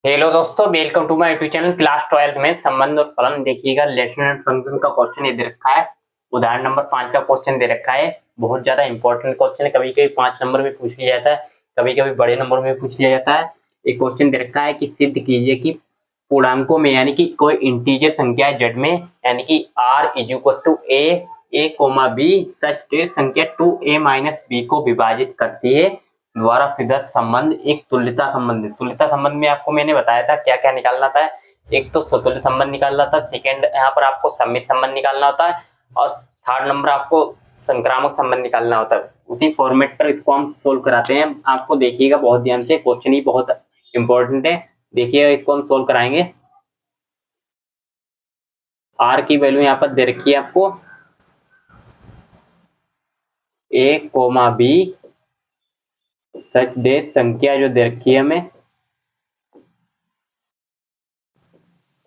Hello दोस्तों, welcome to my YouTube channel class 12 में संबंध और फलन। देखिएगा लेसन एंड फंक्शन का क्वेश्चन ये दे रखा है। उदाहरण नंबर 5 का क्वेश्चन दे रखा है। बहुत ज्यादा इंपॉर्टेंट क्वेश्चन है। कभी कभी 5 नंबर में पूछ लिया जाता है, कभी कभी बड़े नंबर में पूछ लिया जाता है। एक क्वेश्चन दे रखा है कि सिद्ध कीजिए कि पूर्णांकों में यानी कि कोई इंटीजर संख्या जेड में यानी कि r is equal to A comma B such that संख्या 2a माइनस बी को विभाजित करती है द्वारा प्रदत्त संबंध एक तुल्यता संबंध है। तुल्यता संबंध में आपको मैंने बताया था क्या क्या निकालना था। एक तो स्वतुल्य संबंध निकालना था, सेकेंड यहाँ पर आपको सम्मित संबंध निकालना होता है, और थर्ड नंबर आपको संक्रामक संबंध निकालना होता है। उसी फॉर्मेट पर इसको हम सोल्व कराते हैं। आपको देखिएगा बहुत ध्यान से, क्वेश्चन ही बहुत इंपॉर्टेंट है। देखिएगा इसको हम सोल्व कराएंगे। आर की वैल्यू यहाँ पर दे रखी है आपको ए कोमा बी सच डेट संख्या जो दे रखी है हमें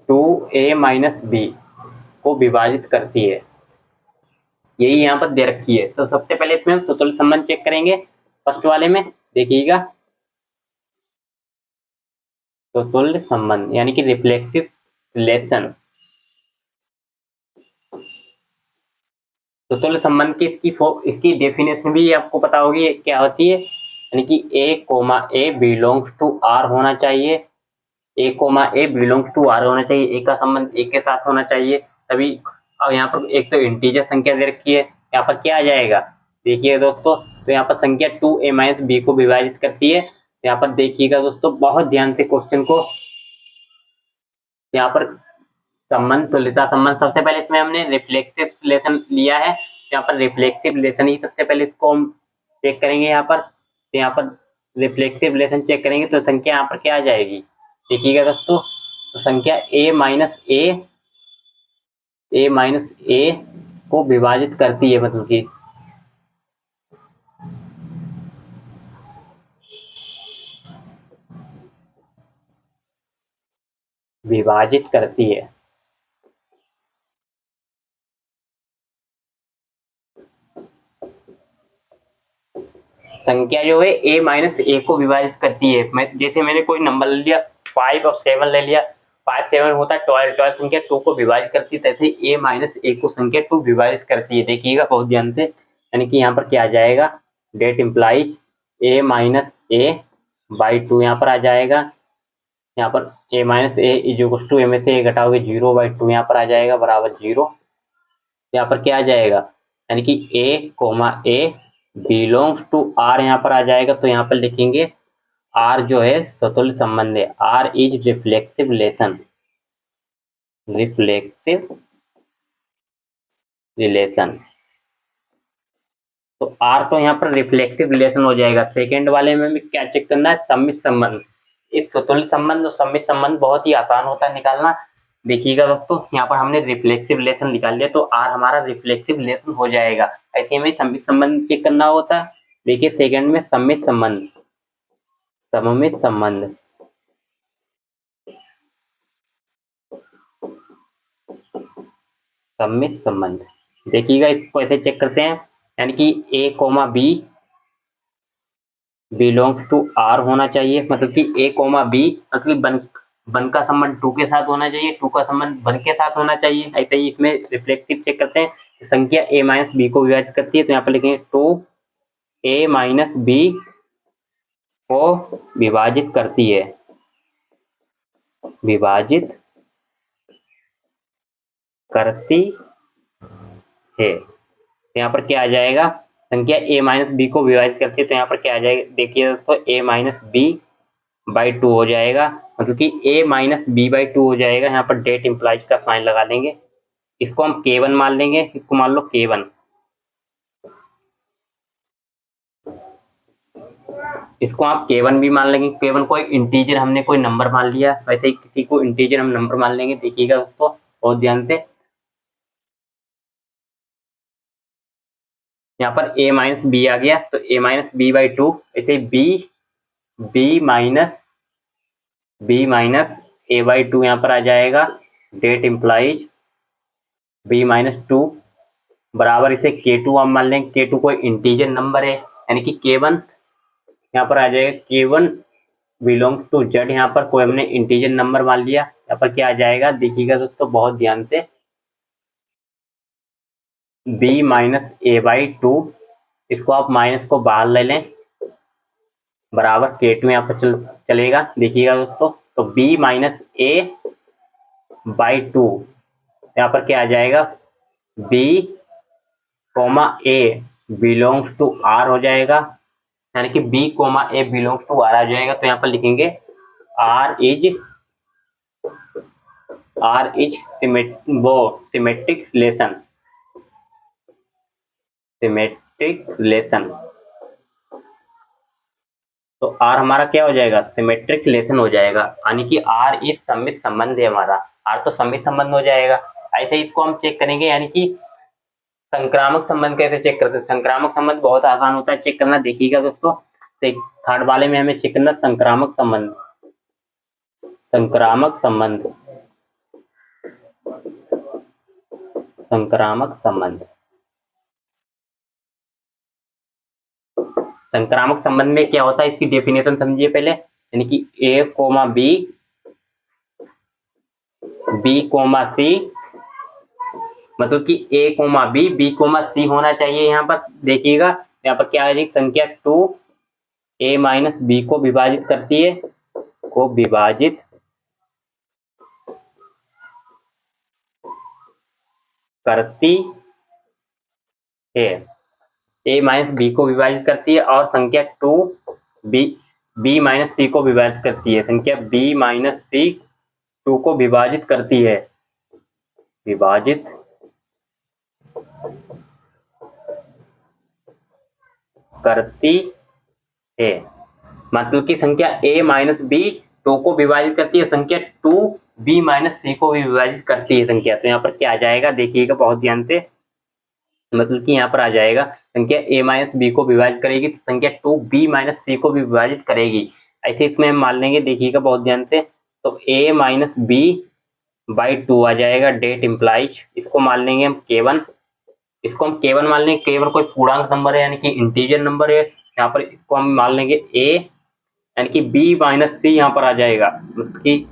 2a माइनस बी को विभाजित करती है, यही यहाँ पर दे रखी है। तो सबसे पहले इसमें हम स्वतुल्य संबंध चेक करेंगे। फर्स्ट वाले में देखिएगा स्वतुल्य संबंध यानी कि रिफ्लेक्सिव रिलेशन। स्वतुल्य संबंध की इसकी डेफिनेशन भी आपको पता होगी क्या होती है, यानी कि a comma A belongs to R होना चाहिए। A comma A belongs to R होना चाहिए, ए का संबंध ए के साथ होना चाहिए तभी। और यहाँ पर एक तो इंटीजर संख्या दे रखी है, यहाँ पर क्या आ जाएगा देखिए दोस्तों। तो यहाँ पर संख्या 2a माइनस बी को विभाजित करती है। यहाँ पर देखिएगा दोस्तों बहुत ध्यान से क्वेश्चन को। यहाँ पर संबंध तुल्यता संबंध, सबसे पहले इसमें हमने रिफ्लेक्सिव रिलेशन लिया है। यहाँ पर रिफ्लेक्सिव रिलेशन ही सबसे पहले इसको हम चेक करेंगे। यहाँ पर तो यहाँ पर रिफ्लेक्सिव रिलेशन चेक करेंगे तो संख्या यहाँ पर क्या आ जाएगी देखिएगा दोस्तों। तो संख्या ए माइनस ए को विभाजित करती है, मतलब कि विभाजित करती है। संख्या जो है a माइनस ए को विभाजित करती है। जैसे मैंने कोई नंबर ले लिया 5 और 7 ले लिया, 5 7 होता है 12 संख्या 2 को विभाजित करती है, तैसे a माइनस ए को संख्या 2 विभाजित करती है। देखिएगा बहुत ध्यान से, यानी कि यहाँ पर क्या आ जाएगा that implies a minus A by 2 यहाँ पर आ जाएगा। यहाँ पर a minus a is equal to a में से a घटाओगे 0/2 यहाँ पर आ जाएगा बराबर 0। यहाँ पर क्या आ जाएगा यानी कि a comma A belongs to R यहाँ पर आ जाएगा। तो यहाँ पर लिखेंगे आर जो है स्वतुल्य संबंध है, R is reflexive relation, reflexive relation. तो आर तो यहाँ पर रिफ्लेक्सिव रिलेशन हो जाएगा। सेकेंड वाले में भी क्या चेक करना है सम्मित संबंध। एक स्वतुल्य संबंध और सम्मित संबंध बहुत ही आसान होता है निकालना। देखिएगा दोस्तों यहाँ पर हमने रिफ्लेक्सिव रिलेशन निकाल लिया, तो आर हमारा रिफ्लेक्सिव रिलेशन हो जाएगा। ऐसे में सम्मित संबंध चेक करना होता है। देखिए सेकंड में सम्मित संबंध, सममित संबंध। सम्मित संबंध देखिएगा इसको ऐसे चेक करते हैं, यानी कि a comma B belongs to R होना चाहिए, मतलब कि a कोमा बी मतलब वन का संबंध 2 के साथ होना चाहिए, 2 का संबंध 1 के साथ होना चाहिए। ऐसे ही इसमें रिफ्लेक्सिव चेक करते हैं, संख्या a माइनस बी को विभाजित करती है। तो यहाँ पर लिखेंगे तो a माइनस बी को विभाजित करती है, विभाजित करती है। तो यहाँ पर क्या आ जाएगा संख्या a माइनस बी को विभाजित करती है, तो यहाँ पर क्या आ जाएगा देखिए दोस्तों a माइनस बी बाई 2 हो जाएगा, मतलब कि a माइनस बी बाई 2 हो जाएगा। यहाँ पर डेट इंप्लाइज का साइन लगा देंगे, इसको हम k1 मान लेंगे, इसको मान लो k1। इसको आप k1 भी मान लेंगे, k1 कोई इंटीजर हमने कोई नंबर मान लिया, वैसे ही किसी को इंटीजर हम नंबर मान लेंगे। देखिएगा दोस्तों बहुत ध्यान से, यहाँ पर a माइनस बी आ गया तो a माइनस बी बाई 2, ऐसे बी माइनस ए बाई 2 यहाँ पर आ जाएगा। डेट इंप्लाइज b माइनस 2 बराबर इसे k2 हम मान लेंगे, k2 कोई इंटीजर नंबर है, यानी कि k1 यहाँ पर आ जाएगा k1 बिलोंग्स टू जेड, यहाँ पर कोई हमने इंटीजर नंबर मान लिया, यहाँ पर क्या आ जाएगा देखिएगा दोस्तों बहुत ध्यान से, B minus A by two, इसको आप माइनस को बाहर ले लें, बराबर के टू यहाँ पर चलेगा देखिएगा दोस्तों। तो b minus A by two, यहाँ पर क्या आ जाएगा, b comma A belongs to R हो जाएगा, यानी कि b comma A belongs to R आ जाएगा। तो यहाँ पर लिखेंगे आर इज सिमेट्रिक रिलेशन। तो आर हमारा क्या हो जाएगा, सिमेट्रिक रिलेशन हो जाएगा, यानी कि आर इज सममित संबंध है हमारा, आर तो सममित संबंध हो जाएगा। ऐसे ही इसको हम चेक करेंगे, यानी कि संक्रामक संबंध कैसे चेक करते हैं। संक्रामक संबंध बहुत आसान होता है चेक करना, देखिएगा दोस्तों। थर्ड वाले में हमें चेक करना संक्रामक संबंध। संक्रामक संबंध संक्रामक संबंध में क्या होता है, इसकी डेफिनेशन समझिए पहले, यानी कि a comma b, b comma c, मतलब कि a comma b, b comma c होना चाहिए। यहाँ पर देखिएगा, यहाँ पर क्या है, संख्या 2 ए माइनस बी को विभाजित करती है, ए माइनस बी को विभाजित करती है, और संख्या 2 बी माइनस सी को विभाजित करती है, संख्या बी माइनस सी 2 को विभाजित करती है, मतलब कि संख्या a माइनस बी 2 को विभाजित करती है, संख्या 2 b माइनस सी को भी विभाजित करती है संख्या। तो यहाँ पर क्या आ जाएगा देखिएगा बहुत ध्यान से, मतलब कि यहाँ पर आ जाएगा संख्या a माइनस बी को विभाजित करेगी तो संख्या 2 b माइनस सी को भी विभाजित करेगी। ऐसे इसमें हम मान लेंगे, देखिएगा बहुत ध्यान से, तो a माइनस बी बाई 2 आ जाएगा, डेट इम्प्लाइज, इसको मान लेंगे हम k1, इसको हम k1 मान लेंगे, k1 कोई पूर्णांक नंबर है, यानी कि इंटीजर नंबर है। यहाँ पर इसको हम मान लेंगे a, यानी कि b माइनस सी यहाँ पर आ जाएगा, मतलब कि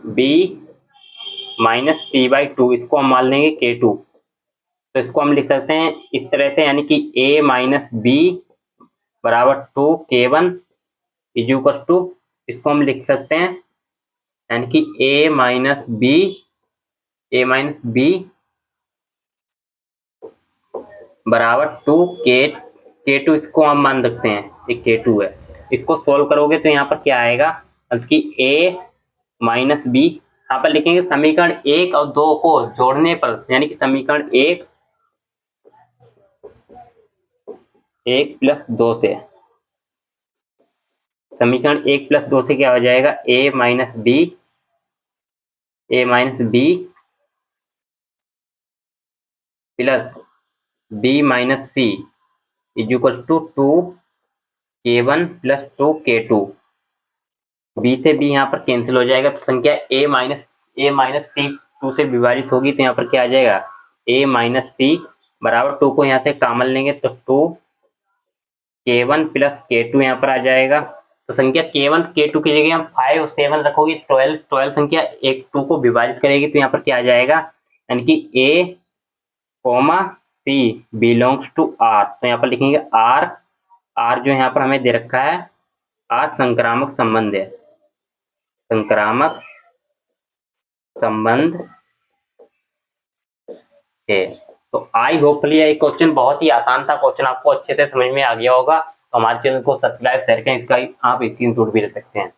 b माइनस सी बाई 2, इसको हम मान लेंगे k2। तो इसको हम लिख सकते हैं इस तरह से, यानी कि a माइनस बी बराबर 2 k1 इज इक्वल टू, इसको हम लिख सकते हैं, यानी कि a माइनस बी बराबर 2 k2, इसको हम मान सकते हैं ये k2 है। इसको सोल्व करोगे तो यहाँ पर क्या आएगा, मतलब कि a माइनस बी, यहाँ पर लिखेंगे समीकरण 1 और 2 को जोड़ने पर, यानी कि समीकरण 1 प्लस 2 से, समीकरण 1 प्लस 2 से क्या हो जाएगा, a minus B plus b minus C is equal to 2 k1 plus 2 k2, b से b यहाँ पर कैंसिल हो जाएगा, तो संख्या a माइनस सी 2 से विभाजित होगी, तो यहाँ पर क्या आ जाएगा, a माइनस सी बराबर 2 को यहाँ से कॉमन लेंगे तो 2 k1 प्लस k2 यहाँ पर आ जाएगा। तो संख्या k1 k2 की जगह हम 5 और 7 रखोगे, 12 संख्या 1 2 को विभाजित करेगी, तो यहाँ पर क्या आ जाएगा, यानी कि a comma C belongs to R. तो यहाँ पर लिखेंगे आर जो यहाँ पर हमें दे रखा है, आर संक्रामक संबंध है, संक्रामक संबंध है। तो आई होपफुली ये क्वेश्चन बहुत ही आसान था, क्वेश्चन आपको अच्छे से समझ में आ गया होगा। तो हमारे चैनल को सब्सक्राइब शेयर करें, इसका आप स्क्रीनशॉट भी ले सकते हैं।